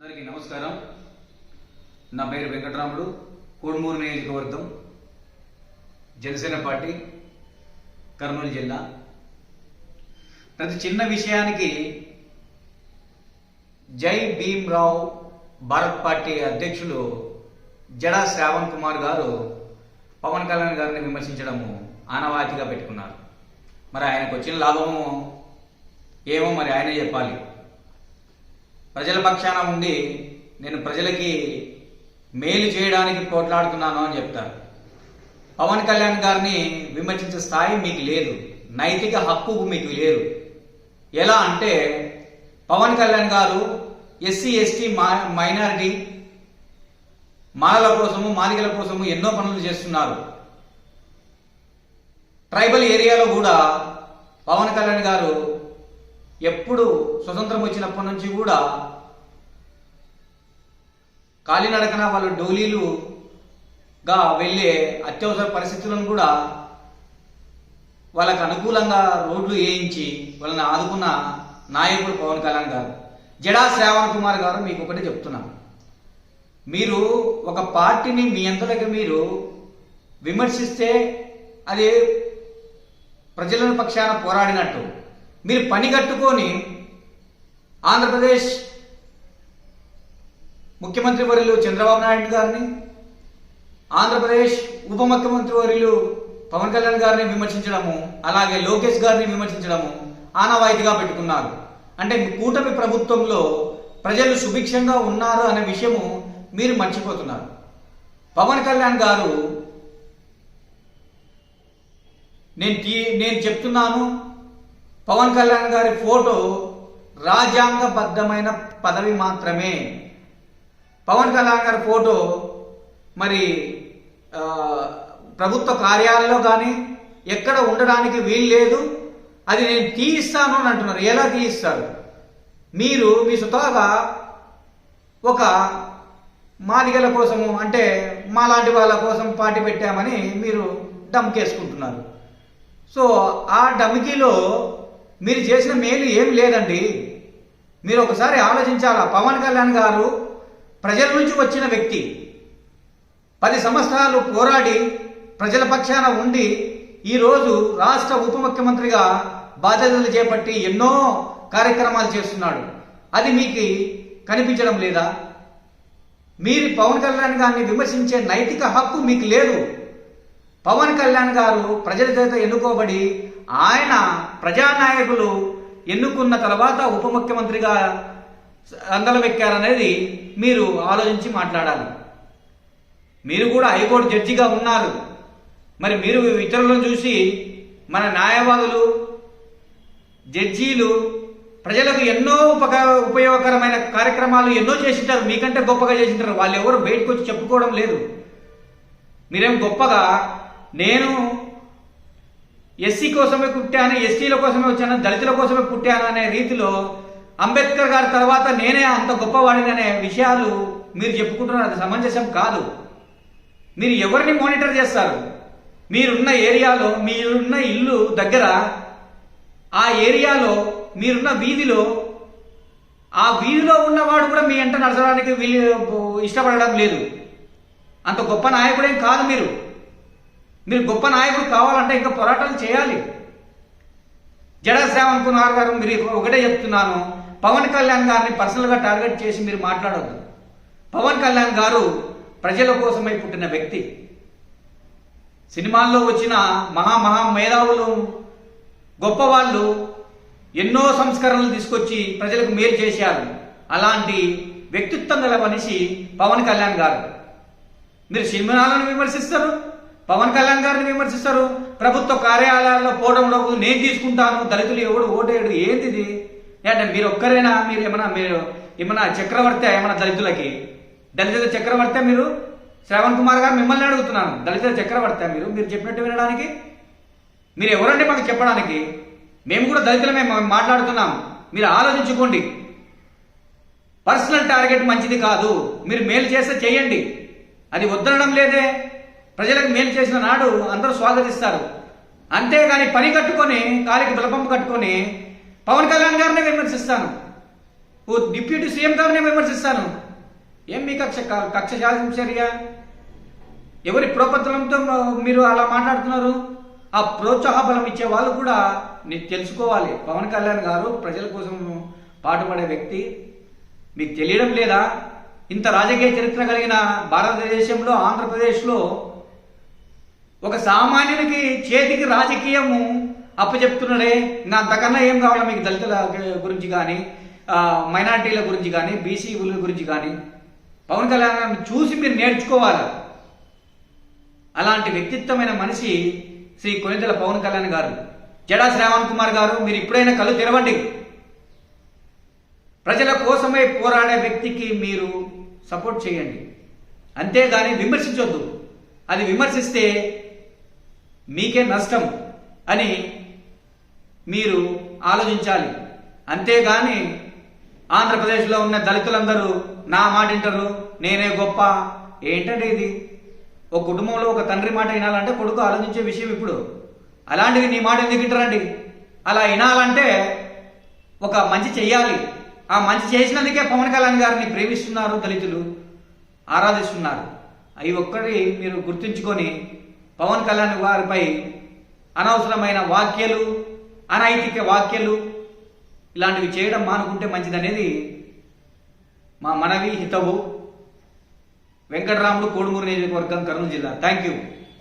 అందరికీ నమస్కారం. నా పేరు వెంకటరాముడు, కోడుమూరు నియోజకవర్గం, జనసేన పార్టీ, కర్నూలు జిల్లా. ప్రతి చిన్న విషయానికి జై భీమ్రావ్ భారత్ పార్టీ అధ్యక్షులు జడా శ్రావణ్ కుమార్ గారు పవన్ కళ్యాణ్ గారిని విమర్శించడము ఆనవాయితీగా పెట్టుకున్నారు. మరి ఆయనకు వచ్చిన లాభము ఏమో మరి ఆయనే చెప్పాలి. ప్రజల పక్షాన ఉండి నేను ప్రజలకి మేలు చేయడానికి పోట్లాడుతున్నాను అని చెప్తారు. పవన్ కళ్యాణ్ గారిని విమర్శించే స్థాయి మీకు లేదు, నైతిక హక్కు మీకు లేదు. ఎలా అంటే పవన్ కళ్యాణ్ గారు ఎస్సీ ఎస్టీ మైనారిటీ మాలల కోసము మాదిగల కోసము ఎన్నో పనులు చేస్తున్నారు. ట్రైబల్ ఏరియాలో కూడా పవన్ కళ్యాణ్ గారు ఎప్పుడు స్వతంత్రం వచ్చినప్పటి నుంచి కూడా కాలినడకన వాళ్ళు డోలీలుగా వెళ్ళే అత్యవసర పరిస్థితులను కూడా వాళ్ళకు అనుకూలంగా రోడ్లు వేయించి వాళ్ళని ఆదుకున్న నాయకుడు పవన్ కళ్యాణ్ గారు. జడా శ్రావణ్ కుమార్ గారు మీకు ఒకటి చెప్తున్నాను, మీరు ఒక పార్టీని మీ అంతలకు మీరు విమర్శిస్తే అది ప్రజల పక్షాన పోరాడినట్టు. మీరు పని కట్టుకొని ఆంధ్రప్రదేశ్ ముఖ్యమంత్రి వర్యులు చంద్రబాబు నాయుడు గారిని, ఆంధ్రప్రదేశ్ ఉప ముఖ్యమంత్రి వర్యులు పవన్ కళ్యాణ్ గారిని విమర్శించడము, అలాగే లోకేష్ గారిని విమర్శించడము ఆనవాయితీగా పెట్టుకున్నారు. అంటే కూటమి ప్రభుత్వంలో ప్రజలు సుభిక్షంగా ఉన్నారు అనే విషయము మీరు మర్చిపోతున్నారు. పవన్ కళ్యాణ్ గారు నేను చెప్తున్నాను, పవన్ కళ్యాణ్ గారి ఫోటో రాజ్యాంగబద్ధమైన పదవి మాత్రమే. పవన్ కళ్యాణ్ గారి ఫోటో మరి ప్రభుత్వ కార్యాలయంలో కానీ ఎక్కడ ఉండడానికి వీలు లేదు. అది నేను తీయిస్తాను అని అంటున్నారు. ఎలా తీయిస్తారు? మీరు మీ స్వతహాగా ఒక మాదిగల కోసము అంటే మాలాంటి వాళ్ళ కోసం పార్టీ పెట్టామని మీరు డమ్కేసుకుంటున్నారు. సో ఆ డమ్కీలో మీరు చేసిన మేలు ఏం లేదండి. మీరు ఒకసారి ఆలోచించాలా. పవన్ కళ్యాణ్ గారు ప్రజల నుంచి వచ్చిన వ్యక్తి, 10 సంవత్సరాలు పోరాడి ప్రజల పక్షాన ఉండి ఈరోజు రాష్ట్ర ఉప ముఖ్యమంత్రిగా బాధ్యతలు చేపట్టి ఎన్నో కార్యక్రమాలు చేస్తున్నాడు. అది మీకు కనిపించడం లేదా? మీరు పవన్ కళ్యాణ్ గారిని విమర్శించే నైతిక హక్కు మీకు లేదు. పవన్ కళ్యాణ్ గారు ప్రజల చేత ఎన్నుకోబడి ఆయన ప్రజానాయకులు ఎన్నుకున్న తర్వాత ఉప ముఖ్యమంత్రిగా అందలం ఎక్కారనేది మీరు ఆలోచించి మాట్లాడాలి. మీరు కూడా హైకోర్టు జడ్జిగా ఉన్నారు. మరి మీరు ఇతరులను చూసి మన న్యాయవాదులు జడ్జీలు ప్రజలకు ఎన్నో ఉపయోగకరమైన కార్యక్రమాలు ఎన్నో చేసింటారు, మీకంటే గొప్పగా చేసింటారు. వాళ్ళు ఎవరు బయటకు వచ్చి చెప్పుకోవడం లేదు. మీరేం గొప్పగా నేను ఎస్సీ కోసమే పుట్టాను, ఎస్టీల కోసమే వచ్చాను, దళితుల కోసమే పుట్టాను అనే రీతిలో అంబేద్కర్ గారి తర్వాత నేనే అంత గొప్పవాడిని అనే విషయాలు మీరు చెప్పుకుంటున్నారు. అది సమంజసం కాదు. మీరు ఎవరిని మానిటర్ చేస్తారు? మీరున్న ఏరియాలో మీరున్న ఇల్లు దగ్గర ఆ ఏరియాలో మీరున్న వీధిలో ఆ వీధిలో ఉన్నవాడు కూడా మీ వెంట నడచడానికి ఇష్టపడడం లేదు. అంత గొప్ప నాయకుడేం కాదు మీరు. మీరు గొప్ప నాయకుడు కావాలంటే ఇంకా పోరాటాలు చేయాలి. జడా శ్రావణ్ కుమార్ గారు మీరు ఒకటే చెప్తున్నాను, పవన్ కళ్యాణ్ గారిని పర్సనల్గా టార్గెట్ చేసి మీరు మాట్లాడొద్దు. పవన్ కళ్యాణ్ గారు ప్రజల కోసమై పుట్టిన వ్యక్తి. సినిమాల్లో వచ్చిన మహా మేధావులు గొప్పవాళ్ళు ఎన్నో సంస్కరణలు తీసుకొచ్చి ప్రజలకు మేలు చేశారు. అలాంటి వ్యక్తిత్వం గల మనిషి పవన్ కళ్యాణ్ గారు. మీరు సినిమాలను విమర్శిస్తారు, పవన్ కళ్యాణ్ గారిని విమర్శిస్తారు. ప్రభుత్వ కార్యాలయాల్లో పోవడంలో నేను తీసుకుంటాను, దళితులు ఎవడు ఓటేయడు, ఏంటిది? అంటే మీరు ఒక్కరైనా మీరు ఏమన్నా చక్రవర్తి ఏమన్నా దళితులకి? దళితుల చక్రవర్తి మీరు? శ్రావణ్ కుమార్ గారు మిమ్మల్ని అడుగుతున్నాను, దళితుల చక్రవర్తి మీరు చెప్పినట్టు వినడానికి? మీరు ఎవరండి మాకు చెప్పడానికి? మేము కూడా దళితులమే మాట్లాడుతున్నాం. మీరు ఆలోచించుకోండి. పర్సనల్ టార్గెట్ మంచిది కాదు. మీరు మేలు చేస్తే చేయండి, అది వద్దనడం లేదే. ప్రజలకు మేలు చేసిన నాడు అందరూ స్వాగతిస్తారు. అంతేగాని పని కట్టుకొని కాలికి బలపంపు కట్టుకొని పవన్ కళ్యాణ్ గారిని విమర్శిస్తాను. ఓ డిప్యూటీ సీఎం గారినే విమర్శిస్తాను. ఏం మీ కక్ష సాధించర్య? ఎవరి ప్రోపత్రంతో మీరు అలా మాట్లాడుతున్నారు? ఆ ప్రోత్సాహ బలం ఇచ్చే వాళ్ళు కూడా నీకు తెలుసుకోవాలి. పవన్ కళ్యాణ్ గారు ప్రజల కోసం పాటుపడే వ్యక్తి. మీకు తెలియడం లేదా? ఇంత రాజకీయ చరిత్ర కలిగిన భారతదేశంలో, ఆంధ్రప్రదేశ్లో ఒక సామాన్యునికి చేతికి రాజకీయము అప్పచెప్తున్నాడే. ఇంకా అంతకన్నా ఏం కావాలా మీకు? దళితుల గురించి కానీ, మైనార్టీల గురించి కానీ, బీసీల గురించి కానీ పవన్ కళ్యాణ్ చూసి మీరు నేర్చుకోవాలి. అలాంటి వ్యక్తిత్వమైన మనిషి శ్రీ కొణిదెల పవన్ కళ్యాణ్ గారు. జడా శ్రావణ్ కుమార్ గారు, మీరు ఇప్పుడైనా కళ్ళు తెరవండి. ప్రజల కోసమే పోరాడే వ్యక్తికి మీరు సపోర్ట్ చేయండి, అంతేగాని విమర్శించొద్దు. అది విమర్శిస్తే మీకే నష్టం అని మీరు ఆలోచించాలి. అంతేగాని ఆంధ్రప్రదేశ్లో ఉన్న దళితులందరూ నా మాట వింటారు, నేనే గొప్ప. ఏంటంటే ఇది? ఒక కుటుంబంలో ఒక తండ్రి మాట వినాలంటే కొడుకు ఆలోచించే విషయం. ఇప్పుడు అలాంటిది నీ మాట ఎందుకు వింటారండి? అలా వినాలంటే ఒక మంచి చెయ్యాలి. ఆ మంచి చేసినందుకే పవన్ కళ్యాణ్ గారిని ప్రేమిస్తున్నారు, దళితులు ఆరాధిస్తున్నారు. అవి ఒక్కటి మీరు గుర్తుంచుకొని పవన్ కళ్యాణ్ గారిపై అనవసరమైన వ్యాఖ్యలు, అనైతిక వ్యాఖ్యలు ఇలాంటివి చేయడం మానుకుంటే మంచిదనేది మా మనవి, హితవు. వెంకటరాముడు, కోడుమూరు నియోజకవర్గం, కర్నూలు జిల్లా. Thank you.